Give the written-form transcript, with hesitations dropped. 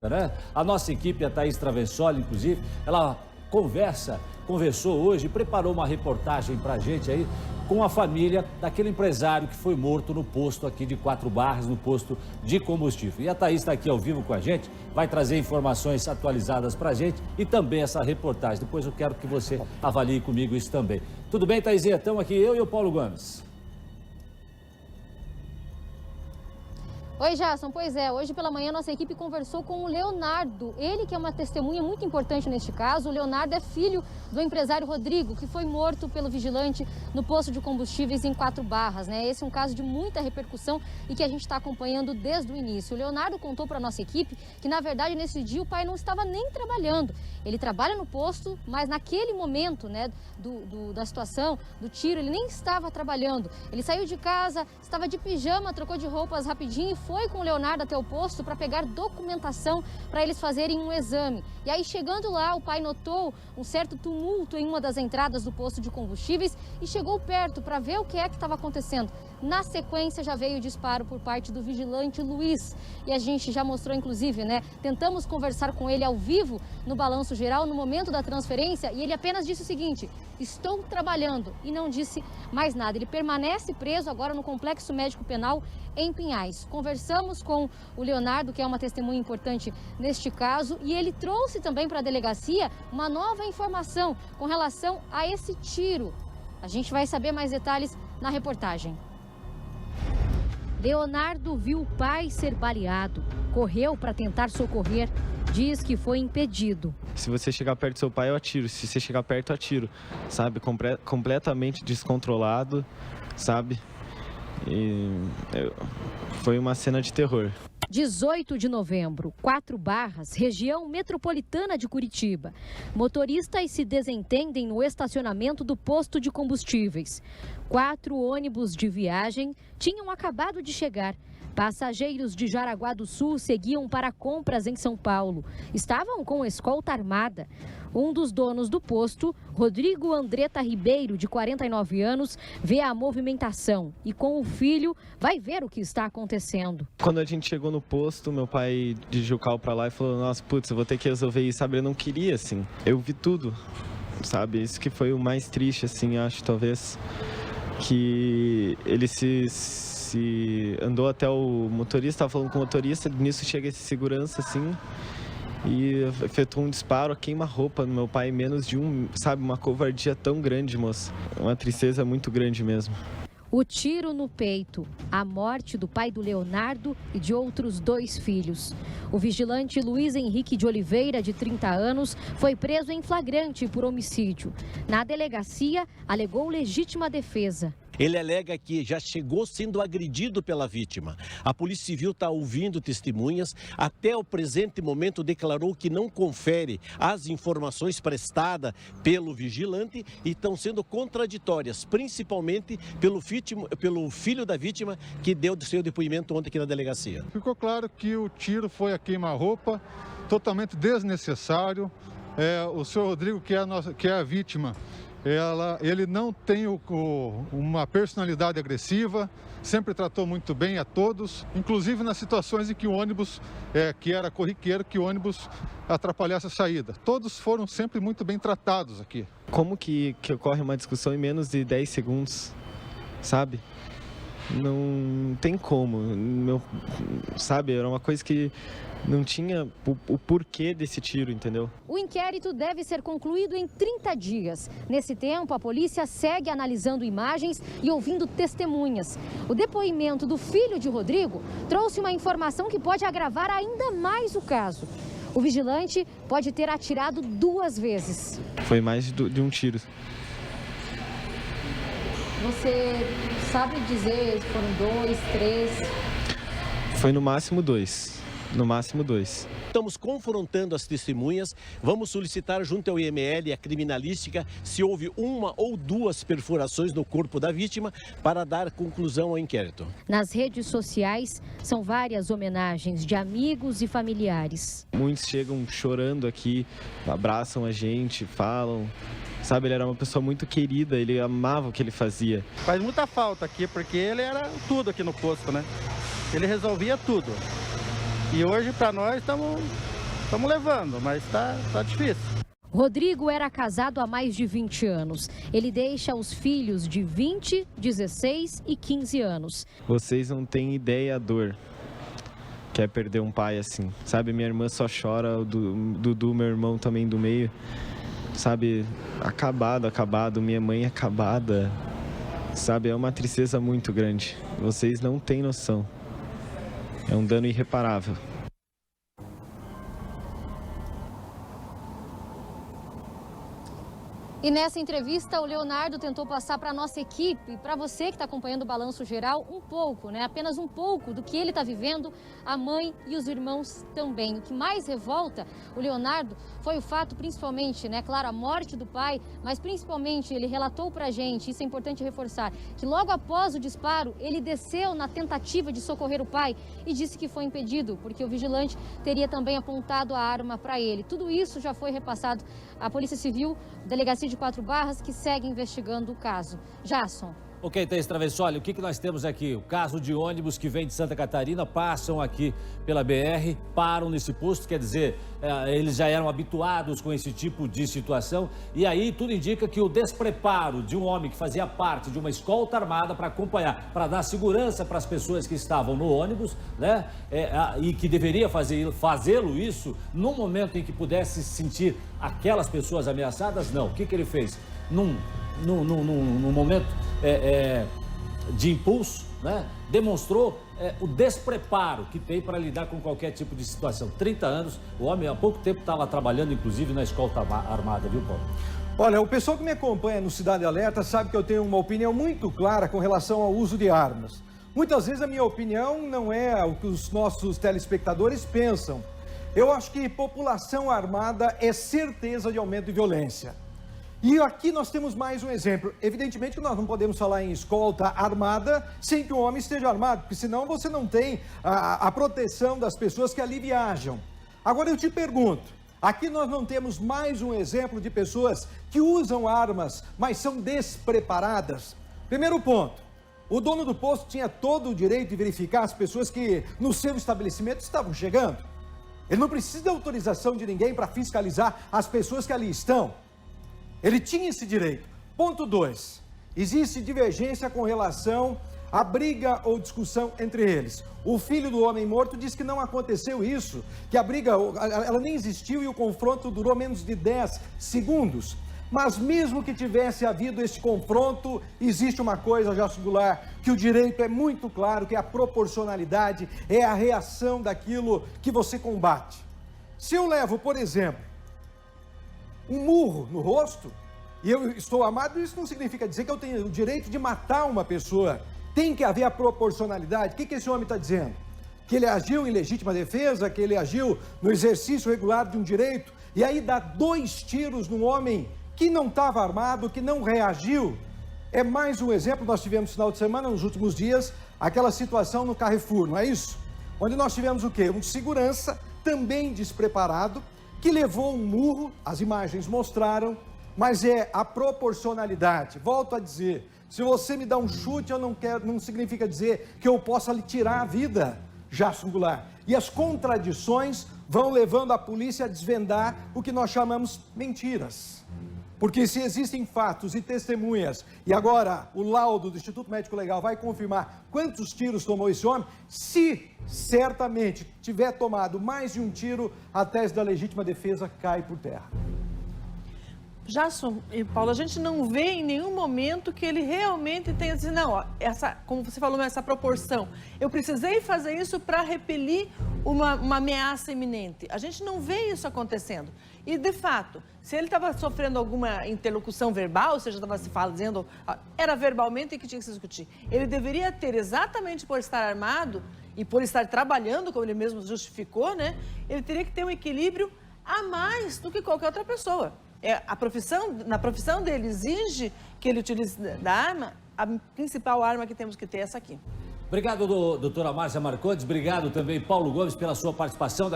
Né? A nossa equipe, a Thaís Travessoli, inclusive, ela conversou hoje, preparou uma reportagem para a gente aí com a família daquele empresário que foi morto no posto aqui de Quatro Barras, no posto de combustível. E a Thaís está aqui ao vivo com a gente, vai trazer informações atualizadas para a gente e também essa reportagem. Depois eu quero que você avalie comigo isso também. Tudo bem, Thaisinha? Estamos aqui eu e o Paulo Gomes. Oi, Jason. Pois é, hoje pela manhã nossa equipe conversou com o Leonardo. Ele que é uma testemunha muito importante neste caso. O Leonardo é filho do empresário Rodrigo, que foi morto pelo vigilante no posto de combustíveis em Quatro Barras, né? Esse é um caso de muita repercussão e que a gente está acompanhando desde o início. O Leonardo contou para nossa equipe que, na verdade, nesse dia o pai não estava nem trabalhando. Ele trabalha no posto, mas naquele momento, né, da situação, do tiro, ele nem estava trabalhando. Ele saiu de casa, estava de pijama, trocou de roupas rapidinho e foi com o Leonardo até o posto para pegar documentação para eles fazerem um exame. E aí, chegando lá, o pai notou um certo tumulto em uma das entradas do posto de combustíveis e chegou perto para ver o que é que estava acontecendo. Na sequência, já veio o disparo por parte do vigilante Luiz. E a gente já mostrou, inclusive, né? Tentamos conversar com ele ao vivo no Balanço Geral, no momento da transferência, e ele apenas disse o seguinte: estou trabalhando, e não disse mais nada. Ele permanece preso agora no Complexo Médico Penal em Pinhais. Conversamos com o Leonardo, que é uma testemunha importante neste caso, e ele trouxe também para a delegacia uma nova informação com relação a esse tiro. A gente vai saber mais detalhes na reportagem. Leonardo viu o pai ser baleado, correu para tentar socorrer, diz que foi impedido. Se você chegar perto do seu pai, eu atiro. Se você chegar perto, eu atiro, sabe? Completamente descontrolado, sabe? Foi uma cena de terror. 18 de novembro, Quatro Barras, região metropolitana de Curitiba. Motoristas se desentendem no estacionamento do posto de combustíveis. 4 ônibus de viagem tinham acabado de chegar. Passageiros de Jaraguá do Sul seguiam para compras em São Paulo. Estavam com escolta armada. Um dos donos do posto, Rodrigo Andretta Ribeiro, de 49 anos, vê a movimentação e com o filho vai ver o que está acontecendo. Quando a gente chegou no posto, meu pai dirigiu o carro para lá e falou: nossa, putz, eu vou ter que resolver isso, sabe? Eu não queria, assim. Eu vi tudo, sabe? Isso que foi o mais triste, assim, acho, talvez, que ele se andou até o motorista, estava falando com o motorista, nisso chega esse segurança, assim, e efetuou um disparo, queima-roupa no meu pai, menos de sabe, uma covardia tão grande, moça. Uma tristeza muito grande mesmo. O tiro no peito, a morte do pai do Leonardo e de outros 2 filhos. O vigilante Luiz Henrique de Oliveira, de 30 anos, foi preso em flagrante por homicídio. Na delegacia, alegou legítima defesa. Ele alega que já chegou sendo agredido pela vítima. A Polícia Civil está ouvindo testemunhas. Até o presente momento declarou que não confere as informações prestadas pelo vigilante e estão sendo contraditórias, principalmente pelo filho da vítima, que deu seu depoimento ontem aqui na delegacia. Ficou claro que o tiro foi a queima-roupa, totalmente desnecessário. O senhor Rodrigo, que é a vítima, ele não tem uma personalidade agressiva, sempre tratou muito bem a todos, inclusive nas situações em que o ônibus, que era corriqueiro, que o ônibus atrapalhasse a saída. Todos foram sempre muito bem tratados aqui. Como que ocorre uma discussão em menos de 10 segundos, sabe? Não tem como, sabe? Era uma coisa que não tinha o porquê desse tiro, entendeu? O inquérito deve ser concluído em 30 dias. Nesse tempo, a polícia segue analisando imagens e ouvindo testemunhas. O depoimento do filho de Rodrigo trouxe uma informação que pode agravar ainda mais o caso. O vigilante pode ter atirado 2 vezes. Foi mais de um tiro. Você sabe dizer se foram 2, 3? Foi no máximo 2. No máximo 2. Estamos confrontando as testemunhas, vamos solicitar junto ao IML e à criminalística se houve 1 ou 2 perfurações no corpo da vítima para dar conclusão ao inquérito. Nas redes sociais, são várias homenagens de amigos e familiares. Muitos chegam chorando aqui, abraçam a gente, falam. Sabe, ele era uma pessoa muito querida, ele amava o que ele fazia. Faz muita falta aqui, porque ele era tudo aqui no posto, né? Ele resolvia tudo. E hoje, para nós, estamos estamos levando, mas tá difícil. Rodrigo era casado há mais de 20 anos. Ele deixa os filhos de 20, 16 e 15 anos. Vocês não têm ideia a dor que é perder um pai assim, sabe? Minha irmã só chora, o Dudu, meu irmão também do meio, sabe? Acabado, minha mãe acabada, sabe? É uma tristeza muito grande. Vocês não têm noção. É um dano irreparável. E nessa entrevista, o Leonardo tentou passar para a nossa equipe, para você que está acompanhando o Balanço Geral, um pouco, né? Apenas um pouco do que ele está vivendo, a mãe e os irmãos também. O que mais revolta o Leonardo foi o fato, principalmente, né? Claro, a morte do pai, mas principalmente ele relatou para a gente, isso é importante reforçar, que logo após o disparo, ele desceu na tentativa de socorrer o pai e disse que foi impedido, porque o vigilante teria também apontado a arma para ele. Tudo isso já foi repassado à Polícia Civil, Delegacia de Quatro Barras, que segue investigando o caso. Jason. Ok, Thaís Travessoli, o que nós temos aqui? O caso de ônibus que vêm de Santa Catarina, passam aqui pela BR, param nesse posto, quer dizer, eles já eram habituados com esse tipo de situação, e aí tudo indica que o despreparo de um homem que fazia parte de uma escolta armada para acompanhar, para dar segurança para as pessoas que estavam no ônibus, né, e que deveria fazê-lo isso num momento em que pudesse sentir aquelas pessoas ameaçadas, não. O que ele fez? Num momento de impulso, né? Demonstrou o despreparo que tem para lidar com qualquer tipo de situação. 30 anos, o homem há pouco tempo estava trabalhando, inclusive, na escolta armada, viu, Paulo? Olha, o pessoal que me acompanha no Cidade Alerta sabe que eu tenho uma opinião muito clara com relação ao uso de armas. Muitas vezes a minha opinião não é o que os nossos telespectadores pensam. Eu acho que população armada é certeza de aumento de violência. E aqui nós temos mais um exemplo. Evidentemente que nós não podemos falar em escolta armada sem que o homem esteja armado, porque senão você não tem a proteção das pessoas que ali viajam. Agora eu te pergunto, aqui nós não temos mais um exemplo de pessoas que usam armas, mas são despreparadas? Primeiro ponto, o dono do posto tinha todo o direito de verificar as pessoas que no seu estabelecimento estavam chegando. Ele não precisa de autorização de ninguém para fiscalizar as pessoas que ali estão. Ele tinha esse direito. Ponto 2. Existe divergência com relação à briga ou discussão entre eles. O filho do homem morto diz que não aconteceu isso, que a briga, ela nem existiu e o confronto durou menos de 10 segundos. Mas mesmo que tivesse havido esse confronto, existe uma coisa, Jason Goulart, que o direito é muito claro, que é a proporcionalidade, é a reação daquilo que você combate. Se eu levo, por exemplo, um murro no rosto, e eu estou armado, isso não significa dizer que eu tenho o direito de matar uma pessoa. Tem que haver a proporcionalidade. O que esse homem está dizendo? Que ele agiu em legítima defesa, que ele agiu no exercício regular de um direito, e aí dá 2 tiros num homem que não estava armado, que não reagiu. É mais um exemplo. Nós tivemos no final de semana, nos últimos dias, aquela situação no Carrefour, não é isso? Onde nós tivemos o quê? Um segurança também despreparado, que levou um murro, as imagens mostraram, mas é a proporcionalidade. Volto a dizer, se você me dá um chute, não significa dizer que eu possa lhe tirar a vida, Jason Goulart. E as contradições vão levando a polícia a desvendar o que nós chamamos mentiras. Porque se existem fatos e testemunhas, e agora o laudo do Instituto Médico Legal vai confirmar quantos tiros tomou esse homem, se certamente tiver tomado mais de um tiro, a tese da legítima defesa cai por terra. Jason e Paulo, a gente não vê em nenhum momento que ele realmente tenha dizer, não, ó, como você falou, essa proporção. Eu precisei fazer isso para repelir uma ameaça iminente. A gente não vê isso acontecendo. E, de fato, se ele estava sofrendo alguma interlocução verbal, ou seja, estava se dizendo, era verbalmente que tinha que se discutir. Ele deveria ter, exatamente por estar armado e por estar trabalhando, como ele mesmo justificou, né? Ele teria que ter um equilíbrio a mais do que qualquer outra pessoa. Na profissão dele exige que ele utilize da arma, a principal arma que temos que ter é essa aqui. Obrigado, doutora Márcia Marcondes. Obrigado também, Paulo Gomes, pela sua participação.